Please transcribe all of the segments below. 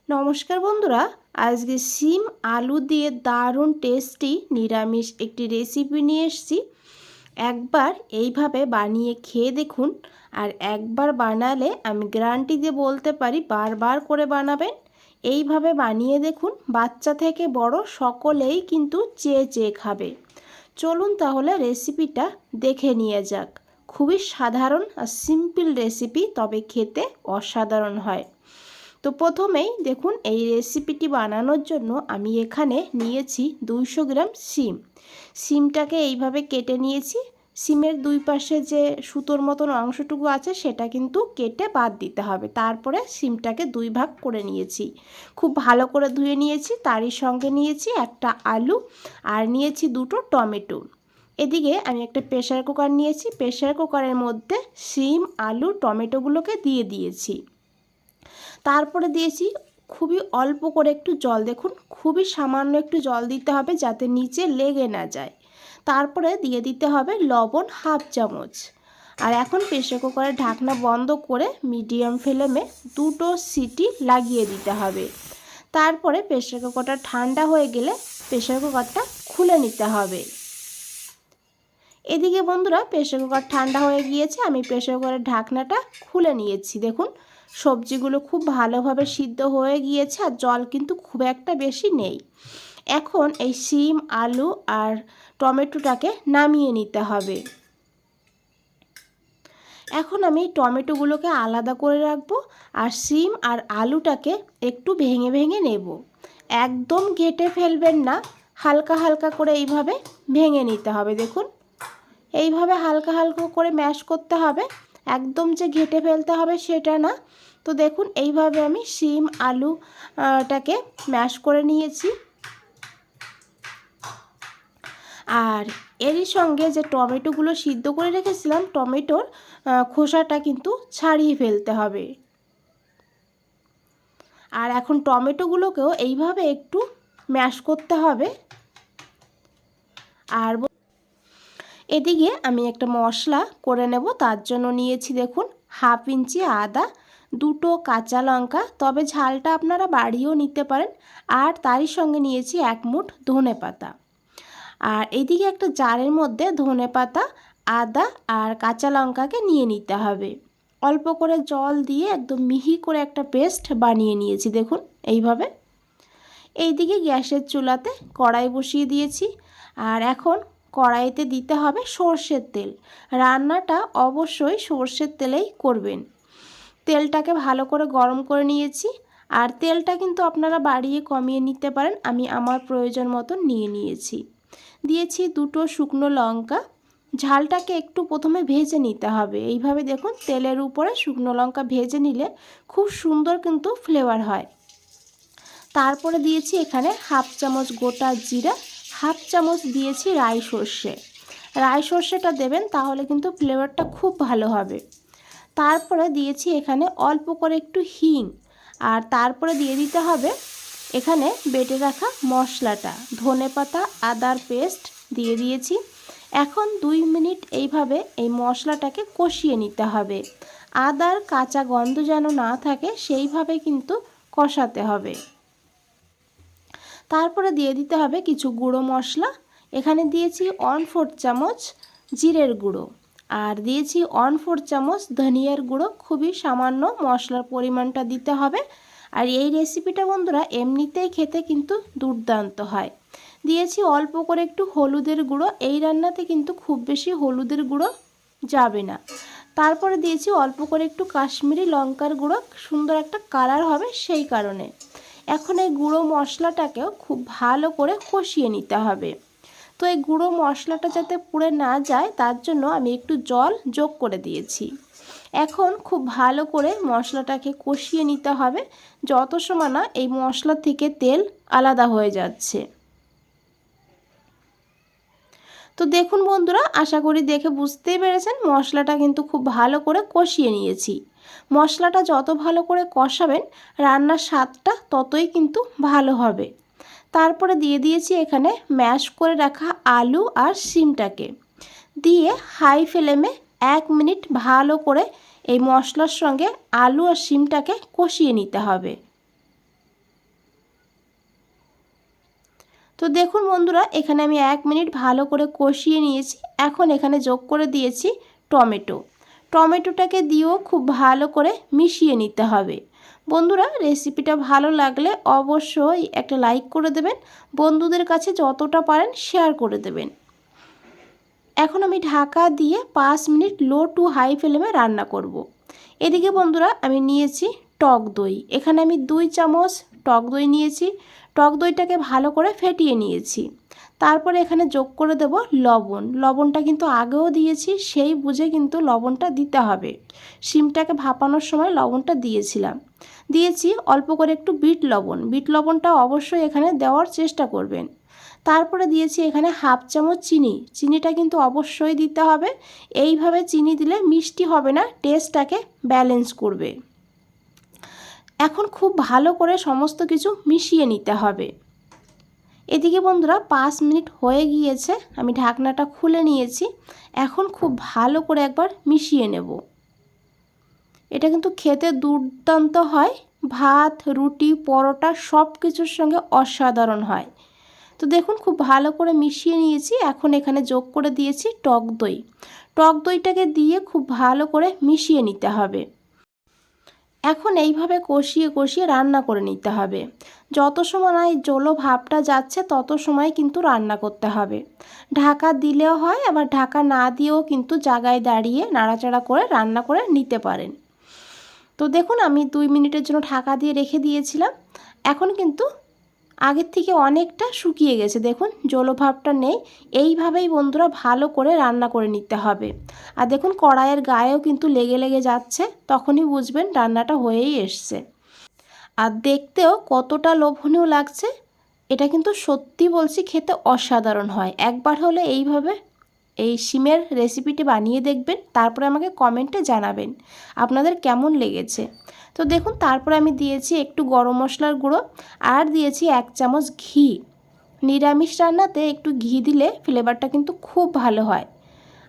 নমস্কার বন্ধুরা, আজকে সিম আলু দিয়ে দারুণ টেস্টি নিরামিষ একটি রেসিপি নিয়ে এসেছি। একবার এইভাবে বানিয়ে খেয়ে দেখুন, আর একবার বানালে আমি গ্যারান্টি দিয়ে বলতে পারি বারবার করে বানাবেন। এইভাবে বানিয়ে দেখুন, বাচ্চা থেকে বড় সকলেই কিন্তু চেয়ে চেয়ে খাবে। চলুন তাহলে রেসিপিটা দেখে নিয়ে যাক। খুবই সাধারণ আর সিম্পল রেসিপি, তবে খেতে অসাধারণ হয়। তো প্রথমেই দেখুন, এই রেসিপিটি বানানোর জন্য আমি এখানে নিয়েছি 200 গ্রাম সিম। সিমটাকে এইভাবে কেটে নিয়েছি। সিমের দুই পাশে যে সুতোর মতন অংশটুকু আছে সেটা কিন্তু কেটে বাদ দিতে হবে। তারপরে সিমটাকে দুই ভাগ করে নিয়েছি, খুব ভালো করে ধুয়ে নিয়েছি। তারই সঙ্গে নিয়েছি একটা আলু আর নিয়েছি দুটো টমেটো। এদিকে আমি একটা প্রেসার কুকার নিয়েছি। প্রেসার কুকারের মধ্যে সিম আলু টমেটোগুলোকে দিয়ে দিয়েছি। তারপরে দিয়েছি খুবই অল্প করে একটু জল। দেখুন, খুবই সামান্য একটু জল দিতে হবে যাতে নিচে লেগে না যায়। তারপরে দিয়ে দিতে হবে লবণ হাফ চামচ। আর এখন প্রেসার কুকারের ঢাকনা বন্ধ করে মিডিয়াম ফ্লেমে দুটো সিটি লাগিয়ে দিতে হবে। তারপরে প্রেসার কুকারটা ঠান্ডা হয়ে গেলে প্রেসার কুকারটা খুলে নিতে হবে। এদিকে বন্ধুরা, প্রেসার কুকার ঠান্ডা হয়ে গিয়েছে। আমি প্রেসার কুকারের ঢাকনাটা খুলে নিয়েছি। দেখুন, সবজিগুলো খুব ভালোভাবে সিদ্ধ হয়ে গিয়েছে আর জল কিন্তু খুব একটা বেশি নেই। এখন এই সিম আলু আর টমেটোটাকে নামিয়ে নিতে হবে। এখন আমি টমেটোগুলোকে আলাদা করে রাখবো আর সিম আর আলুটাকে একটু ভেঙে ভেঙে নেব। একদম ঘেটে ফেলবেন না, হালকা হালকা করে এইভাবে ভেঙে নিতে হবে। দেখুন, এইভাবে হালকা হালকা করে ম্যাশ করতে হবে, একদম যে ঘেটে ফেলতে হবে সেটা না। তো দেখুন, এইভাবে আমি সিম আলুটাকে ম্যাশ করে নিয়েছি। আর এরই সঙ্গে যে টমেটোগুলো সিদ্ধ করে রেখেছিলাম, টমেটোর খোসাটা কিন্তু ছাড়িয়ে ফেলতে হবে। আর এখন টমেটোগুলোকেও এইভাবে একটু ম্যাশ করতে হবে। আর এদিকে আমি একটা মশলা করে নেব। তার জন্য নিয়েছি দেখুন, হাফ ইঞ্চি আদা, দুটো কাঁচা লঙ্কা, তবে ঝালটা আপনারা বাড়িয়েও নিতে পারেন। আর তারই সঙ্গে নিয়েছি এক মুঠ ধনেপাতা। আর এদিকে একটা জারের মধ্যে ধনেপাতা, আদা আর কাঁচা লঙ্কাকে নিয়ে নিতে হবে। অল্প করে জল দিয়ে একদম মিহি করে একটা পেস্ট বানিয়ে নিয়েছি। দেখুন এইভাবে। এইদিকে গ্যাসের চুলাতে কড়াই বসিয়ে দিয়েছি। আর এখন কড়াইতে দিতে হবে সর্ষের তেল। রান্নাটা অবশ্যই সর্ষের তেলেই করবেন। তেলটাকে ভালো করে গরম করে নিয়েছি। আর তেলটা কিন্তু আপনারা বাড়িয়ে কমিয়ে নিতে পারেন। আমি আমার প্রয়োজন মতো নিয়ে নিয়েছি। দিয়েছি দুটো শুকনো লঙ্কা। ঝালটাকে একটু প্রথমে ভেজে নিতে হবে। এইভাবে দেখুন, তেলের উপরে শুকনো লঙ্কা ভেজে নিলে খুব সুন্দর কিন্তু ফ্লেভার হয়। তারপরে দিয়েছি এখানে হাফ চামচ গোটা জিরা, হাফ চামচ দিয়েছি রাই সর্ষে। রাই সর্ষেটা দেবেন, তাহলে কিন্তু ফ্লেভারটা খুব ভালো হবে। তারপরে দিয়েছি এখানে অল্প করে একটু হিং। আর তারপরে দিয়ে দিতে হবে এখানে বেটে রাখা মশলাটা, ধনেপাতা আদার পেস্ট দিয়ে দিয়েছি। এখন 2 মিনিট এইভাবে এই মশলাটাকে কষিয়ে নিতে হবে। আদার কাঁচা গন্ধ যেন না থাকে সেইভাবে কিন্তু কষাতে হবে। তারপরে দিয়ে দিতে হবে কিছু গুঁড়ো মশলা। এখানে দিয়েছি 1/4 চামচ জিরের গুঁড়ো আর দিয়েছি 1/4 চামচ ধনিয়ার গুঁড়ো। খুবই সামান্য মশলার পরিমাণটা দিতে হবে। আর এই রেসিপিটা বন্ধুরা এমনিতেই খেতে কিন্তু দুর্দান্ত হয়। দিয়েছি অল্প করে একটু হলুদের গুঁড়ো। এই রান্নাতে কিন্তু খুব বেশি হলুদের গুঁড়ো যাবে না। তারপরে দিয়েছি অল্প করে একটু কাশ্মীরি লঙ্কার গুঁড়ো, সুন্দর একটা কালার হবে সেই কারণে। এখন এই গুঁড়ো মশলাটাকেও খুব ভালো করে কষিয়ে নিতে হবে। তো এই গুঁড়ো মশলাটা যাতে পুড়ে না যায় তার জন্য আমি একটু জল যোগ করে দিয়েছি। এখন খুব ভালো করে মশলাটাকে কষিয়ে নিতে হবে, যত সময় না এই মশলা থেকে তেল আলাদা হয়ে যাচ্ছে। তো দেখুন বন্ধুরা, আশা করি দেখে বুঝতেই পেরেছেন মশলাটা কিন্তু খুব ভালো করে কষিয়ে নিয়েছি। মশলাটা যত ভালো করে কষাবেন রান্নার স্বাদটা ততই কিন্তু ভালো হবে। তারপরে দিয়ে দিয়েছি এখানে ম্যাশ করে রাখা আলু আর সিমটাকে দিয়ে হাই ফ্লেমে 1 মিনিট ভালো করে এই মশলার সঙ্গে আলু আর সিমটাকে কষিয়ে নিতে হবে। তো দেখুন বন্ধুরা, এখানে আমি 1 মিনিট ভালো করে কষিয়ে নিয়েছি। এখন এখানে যোগ করে দিয়েছি টমেটো। টমেটোটাকে দিয়েও খুব ভালো করে মিশিয়ে নিতে হবে। বন্ধুরা, রেসিপিটা ভালো লাগলে অবশ্যই একটা লাইক করে দেবেন, বন্ধুদের কাছে যতটা পারেন শেয়ার করে দেবেন। এখন আমি ঢাকা দিয়ে 5 মিনিট লো টু হাই ফ্লেমে রান্না করব। এদিকে বন্ধুরা, আমি নিয়েছি টক দই। এখানে আমি 2 চামচ টক দই নিয়েছি। টক দইটাকে ভালো করে ফেটিয়ে নিয়েছি। তারপরে এখানে যোগ করে দেব লবণ। লবণটা কিন্তু আগেও দিয়েছি, সেই বুঝে কিন্তু লবণটা দিতে হবে। শিমটাকে ভাপানোর সময় লবণটা দিয়েছিলাম। দিয়েছি অল্প করে একটু বিট লবণ। বিট লবণটা অবশ্যই এখানে দেওয়ার চেষ্টা করবেন। তারপরে দিয়েছি এখানে 1/2 চামচ চিনি। চিনিটা কিন্তু অবশ্যই দিতে হবে। এইভাবে চিনি দিলে মিষ্টি হবে না, টেস্টটাকে ব্যালেন্স করবে। এখন খুব ভালো করে সমস্ত কিছু মিশিয়ে নিতে হবে। এদিকে বন্ধুরা 5 মিনিট হয়ে গিয়েছে, আমি ঢাকনাটা খুলে নিয়েছি। এখন খুব ভালো করে একবার মিশিয়ে নেব। এটা কিন্তু খেতে দুর্দান্ত হয়, ভাত, রুটি, পরোটা সব কিছুর সঙ্গে অসাধারণ হয়। তো দেখুন খুব ভালো করে মিশিয়ে নিয়েছি। এখন এখানে যোগ করে দিয়েছি টক দই। টক দইটাকে দিয়ে খুব ভালো করে মিশিয়ে নিতে হবে। এখন এইভাবে কষিয়ে কষিয়ে রান্না করে নিতে হবে। যত সময় না এই জলো ভাবটা যাচ্ছে তত সময় কিন্তু রান্না করতে হবে। ঢাকা দিলেও হয়, আবার ঢাকা না দিয়েও কিন্তু জায়গায় দাঁড়িয়ে নাড়াচাড়া করে রান্না করে নিতে পারেন। তো দেখুন আমি 2 মিনিটের জন্য ঢাকা দিয়ে রেখে দিয়েছিলাম। এখন কিন্তু আগের থেকে অনেকটা শুকিয়ে গেছে, দেখুন জলভাবটা নেই। এইভাবেই বন্ধুরা ভালো করে রান্না করে নিতে হবে। আর দেখুন কড়াইয়ের গায়েও কিন্তু লেগে লেগে যাচ্ছে, তখনই বুঝবেন রান্নাটা হয়েই এসছে। আর দেখতেও কতটা লোভনীয় লাগছে। এটা কিন্তু সত্যি বলছি খেতে অসাধারণ হয়। একবার হলে এইভাবে এই শিমের রেসিপিটি বানিয়ে দেখবেন, তারপরে আমাকে কমেন্টে জানাবেন আপনাদের কেমন লেগেছে। তো দেখুন তারপরে আমি দিয়েছি একটু গরম মশলার গুঁড়ো, আর দিয়েছি 1 চামচ ঘি। নিরামিষ রান্নাতে একটু ঘি দিলে ফ্লেভারটা কিন্তু খুব ভালো হয়।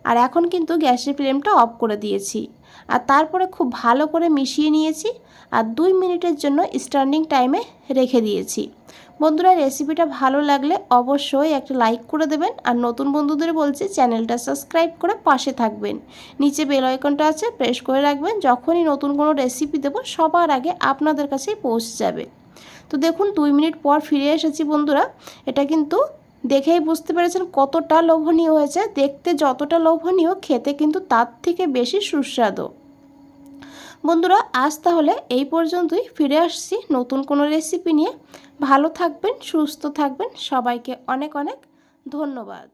আর এখন কিন্তু গ্যাসের ফ্লেমটা অফ করে দিয়েছি। আর তারপরে খুব ভালো করে মিশিয়ে নিয়েছি। আর 2 মিনিটের জন্য স্ট্যান্ডিং টাইমে রেখে দিয়েছি। বন্ধুরা, রেসিপিটা ভালো লাগলে অবশ্যই একটা লাইক করে দেবেন। আর নতুন বন্ধুদের বলছি চ্যানেলটা সাবস্ক্রাইব করে পাশে থাকবেন। নিচে বেল আইকনটা আছে, প্রেস করে রাখবেন। যখনই নতুন কোনো রেসিপি দেবো সবার আগে আপনাদের কাছেই পৌঁছে যাবে। তো দেখুন 2 মিনিট পর ফিরে এসেছি বন্ধুরা। এটা কিন্তু দেখেই বুঝতে পেরেছেন কতটা লোভনীয় হয়েছে। দেখতে যতটা লোভনীয়, খেতে কিন্তু তার থেকে বেশি সুস্বাদু। বন্ধুরা, আজ তাহলে এই পর্যন্তই। ফিরে আসছি নতুন কোনো রেসিপি নিয়ে। ভালো থাকবেন, সুস্থ থাকবেন। সবাইকে অনেক অনেক ধন্যবাদ।